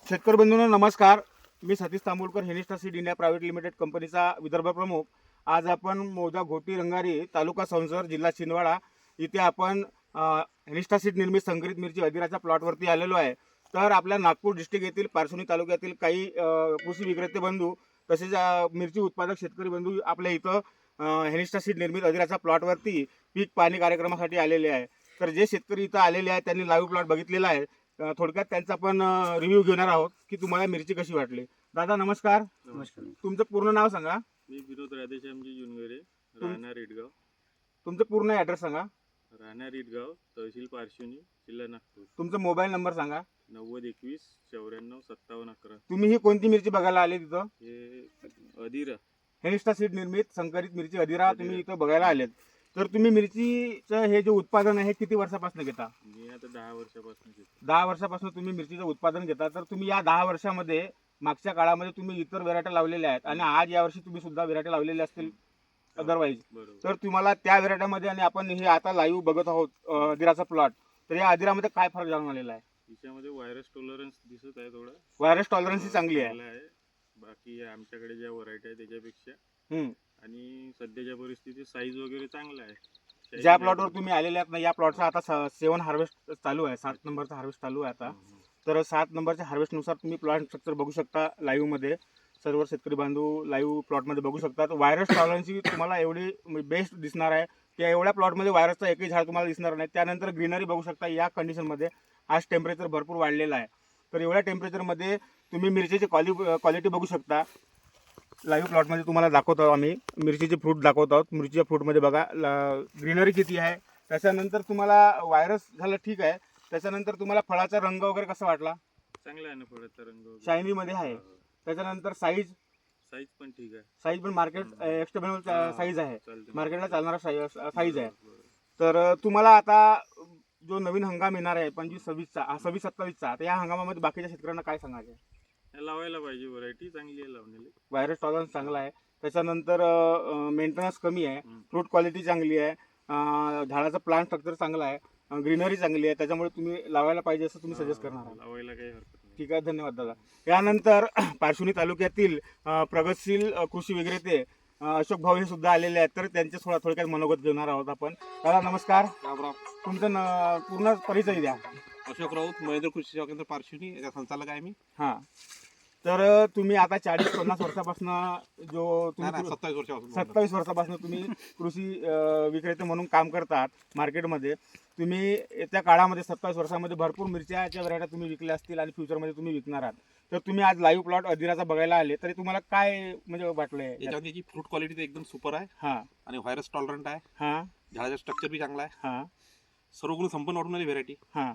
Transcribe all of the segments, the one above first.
शेतकरी बंधूंनो नमस्कार. मी सतीश तांबुलकर, हेनिस्टा सीड इंडिया प्रायव्हेट लिमिटेड कंपनीचा विदर्भ प्रमुख. आज आपण मौजा घोटी रंगारी तालुका संसर जिल्हा छिंदवाडा इथे आपण हेनिस्टा सीड निर्मित संकरित मिरची अधिराच्या प्लॉटवरती आलेलो आहे. तर आपल्या नागपूर डिस्ट्रिक्ट येथील पारसोनी तालुक्यातील काही कृषी विक्रेते बंधू तसेच मिरची उत्पादक शेतकरी बंधू आपल्या इथं हेनिस्टा सीड निर्मित अधिराच्या प्लॉटवरती पीक पाणी कार्यक्रमासाठी आलेले आहे. तर जे शेतकरी इथं आलेले आहेत त्यांनी लाईव्ह प्लॉट बघितलेला आहे. थोडक्यात त्यांचा आपण रिव्ह्यू घेणार आहोत की तुम्हाला मिरची कशी वाटली. दादा नमस्कार. नमस्कार. तुमचं पूर्ण नाव सांगा. मी विनोद राधेश्यामजी जुनगरे, राहणार इटगाव. तुमचं पूर्ण ॲड्रेस सांगा. राहणार इटगाव, तहसील पारशिवनी, जिल्हा नागपूर. तुमचा मोबाईल नंबर सांगा. 9021945711. तुम्ही ही कोणती मिरची बघायला आले तिथं? हे अधीरा. हेनिस्टा सीड निर्मित संकरित मिरची अधिरा तुम्ही इथं बघायला आलेत. तर तुम्ही मिरचीचं हे जे उत्पादन आहे किती वर्षापासून घेता? मी आता 10 वर्षापासून घेतो. 10 वर्षापासून तुम्ही मिरचीचं उत्पादन घेता. तर तुम्ही या 10 वर्षामध्ये मागच्या काळामध्ये तुम्ही इतर व्हेरायटी लावलेल्या आहेत आणि आज यावर्षी तुम्ही सुद्धा व्हेरायटी लावलेल्या असतील अदरवाईज. बरोबर. तर तुम्हाला त्या व्हेरायटीमध्ये आणि आपण हे आता लाईव्ह बघत आहोत अधिराचा प्लॉट, तर या अधिरामध्ये काय फरक जाणून आलेला आहे? तिच्यामध्ये व्हायरस टॉलरन्स दिसत आहे थोडा. व्हायरस टॉलरन्स चांगली आहे. चांगला आहे. बाकी आमच्याकडे ज्या व्हरायटी आहे त्याच्यापेक्षा. हम्म. आणि सध्याच्या परिस्थितीत साईज वगैरे चांगला आहे. ज्या प्लॉटवर तुम्ही आलेले आहात ना, या प्लॉटचा आता 7 हार्वेस्ट चालू आहे. 7 नंबरचा हार्वेस्ट चालू आहे आता. तर 7 नंबरच्या हार्वेस्टनुसार तुम्ही प्लॉट स्ट्रक्चर बघू शकता लाईव्ह मध्ये. सर्व शेतकरी बांधव लाईव्ह प्लॉटमध्ये बघू शकतात. व्हायरस टॉलरन्सची तुम्हाला एवढी बेस्ट दिसणार आहे की एवढ्या प्लॉटमध्ये व्हायरसचा एकही झाड तुम्हाला दिसणार नाही. त्यानंतर ग्रीनरी बघू शकता. या कंडिशनमध्ये आज टेम्परेचर भरपूर वाढलेलं आहे. तर एवढ्या टेम्परेचरमध्ये तुम्ही मिरचीची क्वालिटी बघू शकता. लाईव्ह प्लॉटमध्ये तुम्हाला दाखवतो आम्ही मिरचीचे फ्रूट दाखवत आहोत. मिरचीच्या फ्रूटमध्ये बघा ग्रीनरी किती आहे. त्याच्यानंतर तुम्हाला व्हायरस झालं ठीक आहे. त्याच्यानंतर तुम्हाला फळाचा रंग वगैरे कसा वाटला? चांगला आहे ना फळाचा रंग. शायनीमध्ये आहे. त्याच्यानंतर साईज पण ठीक आहे. साईज पण मार्केट एक्स्टेबल साईज आहे. चालते. मार्केटला चालणारा साईज आहे. तर तुम्हाला आता जो नवीन हंगाम येणार आहे 25-26चा 26-27चा, तर या हंगामामध्ये बाकीच्या शेतकऱ्यांना काय सांगायचं आहे? लावायला पाहिजे. व्हरायटी चांगली आहे लावलेली. व्हायरस टॉलरन्स चांगला आहे. त्याच्यानंतर मेंटेनन्स कमी आहे. फ्रूट क्वालिटी चांगली आहे. झाडाचं प्लांट स्ट्रक्चर चांगलं आहे. ग्रीनरी चांगली आहे. त्याच्यामुळे तुम्ही लावायला पाहिजे असं तुम्ही सजेस्ट करणार आहात. लावायला काही हरकत नाही. ठीक आहे, धन्यवाद दादा. यानंतर पारशिवनी तालुक्यातील प्रगतशील कृषी विक्रेते अशोक भाऊ हे सुद्धा आलेले आहेत. तर त्यांचे थोडक्यात मनोगत घेणार आहोत आपण. दादा नमस्कार. राम राम. तुमचं पूर्ण परिचय द्या. अशोक राऊत, महेंद्र कृषी सेवा केंद्र पारशिवनी, याचा संचालक आहे मी. हां. तर तुम्ही आता 40-50 वर्षापासून जो तुम्ही 27 वर्षापासून 27 वर्षापासून तुम्ही कृषी विक्रेते म्हणून काम करतात मार्केटमध्ये. तुम्ही येत्या काळामध्ये 27 वर्षामध्ये भरपूर मिरच्याच्या व्हरायटी तुम्ही विकल्या असतील आणि फ्युचरमध्ये तुम्ही विकणार आहात. तर तुम्ही आज लाईव्ह प्लॉट अधिराचा बघायला आले, तरी तुम्हाला काय म्हणजे वाटलंय? याच्यामध्ये जी फ्रूट क्वालिटी तर एकदम सुपर आहे हां आणि व्हायरस टॉलरंट आहे. हां झाडाचा स्ट्रक्चर बी चांगला आहे. हां सर्व गुण संपन्न वाटून व्हेरायटी. हां.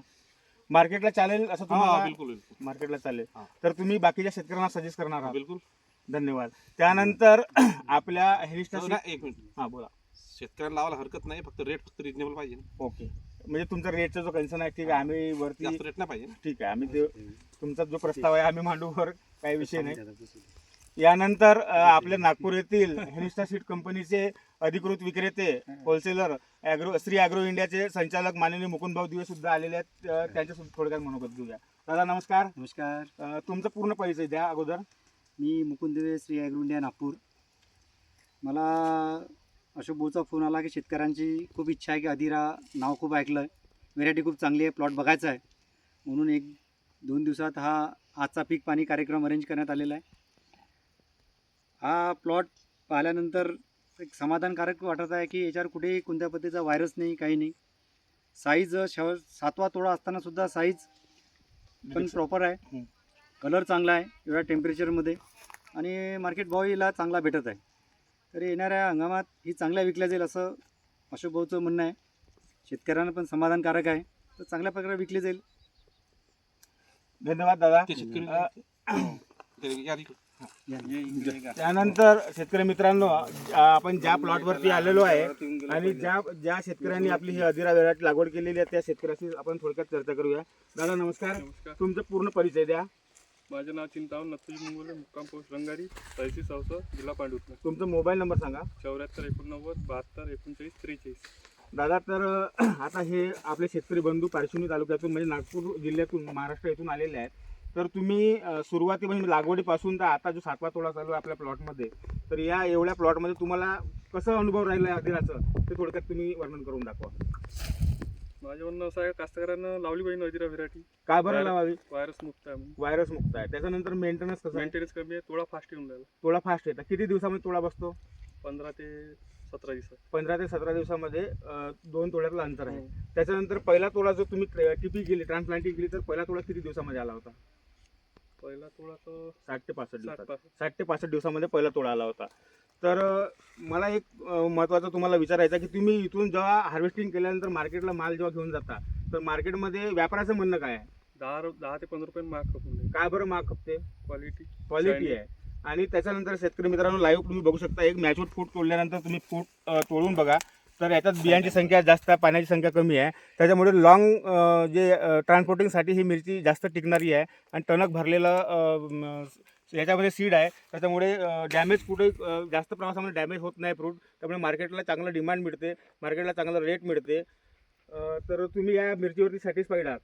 मार्केटला चालेल असं तुम्हाला? बिलकुल बिलकुल मार्केटला चालेल. हां. तर तुम्ही बाकीच्या शेतकऱ्यांना सजेस्ट करणार आहात? बिलकुल. धन्यवाद. त्यानंतर आपल्या हेनिस्टा एक मिनिट, हां बोला. शेतकऱ्यांना लावायला हरकत नाही, फक्त रेट फक्त रिजनेबल पाहिजे. ओके, म्हणजे तुमचा रेटचा जो कन्सर्न आहे ठीक आहे, आम्ही वरती जास्त रेट नाही पाहिजे. ठीक आहे, आम्ही तुमचा जो प्रस्ताव आहे आम्ही मांडू, वर काही विषय नाही. यानंतर आपल्या नागपूर येथील हेनिस्टा सीड कंपनीचे अधिकृत विक्रेते होलसेलर श्री ॲग्रो इंडियाचे संचालक माननीय मुकुंदभाऊ दिवे सुद्धा आलेले आहेत. त्यांच्या सुद्धा थोडक्यात मनोगत घेऊया. दादा नमस्कार. नमस्कार. तुमचं पूर्ण परिचय द्या अगोदर. मी मुकुंद दिवे, श्री ॲग्रो इंडिया नागपूर. मला अशोक भाऊचा फोन आला की शेतकऱ्यांची खूप इच्छा आहे की अधिरा नाव खूप ऐकलं आहे, व्हेरायटी खूप चांगली आहे, प्लॉट बघायचा आहे, म्हणून 1-2 दिवसात हा आजचा पीक पाणी कार्यक्रम अरेंज करण्यात आलेला आहे. हा प्लॉट पाहिल्यानंतर एक समाधानकारक वाटत आहे की याच्यावर कुठेही कोणत्या पद्धतीचा व्हायरस नाही, काही नाही. साईज 7वा तोडा असतानासुद्धा साईज पण प्रॉपर आहे. कलर चांगला आहे एवढ्या टेम्परेचरमध्ये आणि मार्केट भावहीला चांगला भेटत आहे. तर येणाऱ्या हंगामात ही चांगल्या विकल्या जाईल असं अशोक भाऊचं म्हणणं आहे. शेतकऱ्यांना पण समाधानकारक आहे, तर चांगल्या प्रकारे विकली जाईल. धन्यवाद दादा. ते शेतकरी त्यानंतर शेतकरी मित्रांनो, आपण ज्या प्लॉटवरती आलेलो आहे आणि ज्या शेतकऱ्यांनी आपली ही अधिरा व्हेरायटी लागवड केलेली आहे त्या शेतकऱ्याशी आपण थोडक्यात चर्चा करूया. दादा नमस्कार. तुमचं पूर्ण परिचय द्या. माझे नाव चिंतामण नथुजी मुंगोले, मुक्काम पोस्ट रंगारी, तहसील संसर, जिल्हा पांडुपना. तुमचा मोबाईल नंबर सांगा. 74 89 72 39 43. दादा, तर आता हे आपले शेतकरी बंधू पारशिवनी तालुक्यातून म्हणजे नागपूर जिल्ह्यातून महाराष्ट्र येथून आलेले आहेत. तर तुम्ही सुरुवातीपासून लागवडीपासून तर आता जो 7वा तोडा चालू आहे आपल्या प्लॉटमध्ये, तर या एवढ्या प्लॉटमध्ये तुम्हाला कसं अनुभव राहिला आहे अधिराचं ते थोडक्यात तुम्ही वर्णन करून दाखवा. माझं म्हणणं असं आहे, कास्तकारांना लावली पाहिजे अधिरा व्हेरायटी. काय बरं लावावी? व्हायरस मुक्त आहे म्हणून. व्हायरस मुक्त आहे. त्याच्यानंतर मेंटेनन्स कसं आहे? मेंटेनन्स कमी आहे, थोडा फास्ट येऊन राहिला. तोडा फास्ट येतात. किती दिवसामध्ये तोडा बसतो? 15 ते 17 दिवसात. 15 ते 17 दिवसामध्ये 2 तोड्यातलं अंतर आहे. हो. त्याच्यानंतर पहिला तोडा जो तुम्ही टिपी केली, ट्रान्सप्लांटिंग केली, तर पहिला तोडा किती दिवसामध्ये आला होता? पहिला थोडा तर 60 ते 65 दिवसात. 60 60 ते 65 दिवसामध्ये पहिला तोडा आला होता. तर मला एक महत्त्वाचं तुम्हाला विचारायचं आहे की तुम्ही इथून जेव्हा हार्वेस्टिंग केल्यानंतर मार्केटला माल जेव्हा घेऊन जाता, तर मार्केटमध्ये व्यापाराचं म्हणणं काय आहे? 10 ते 15 रुपये मार्क खपून काय बरं माल खपते? क्वालिटी. क्वालिटी आहे. आणि त्याच्यानंतर शेतकरी मित्रांनो, लाईव्ह तुम्ही बघू शकता, एक मॅच्युअर फूट तोडल्यानंतर तुम्ही फूट तोडून बघा, तर याच्यात बियांची संख्या जास्त आहे, पाण्याची संख्या कमी आहे. त्याच्यामुळे लॉंग जे ट्रान्सपोर्टिंगसाठी ही मिरची जास्त टिकणारी आहे. आणि टणक भरलेलं याच्यामध्ये सीड आहे, त्याच्यामुळे डॅमेज कुठे जास्त प्रमाणामध्ये डॅमेज होत नाही फ्रूट. त्यामुळे मार्केटला चांगलं डिमांड मिळते, मार्केटला चांगला रेट मिळते. तर तुम्ही या मिरचीवरती सॅटिस्फाईड आहात.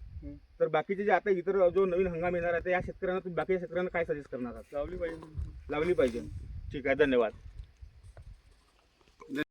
तर बाकीचे जे आता इतर जो नवीन हंगाम येणार आहे, तर या शेतकऱ्यांना तुम्ही बाकीच्या शेतकऱ्यांना काय सजेस्ट करणार आहात? लावली पाहिजे. लावली पाहिजे. ठीक आहे, धन्यवाद.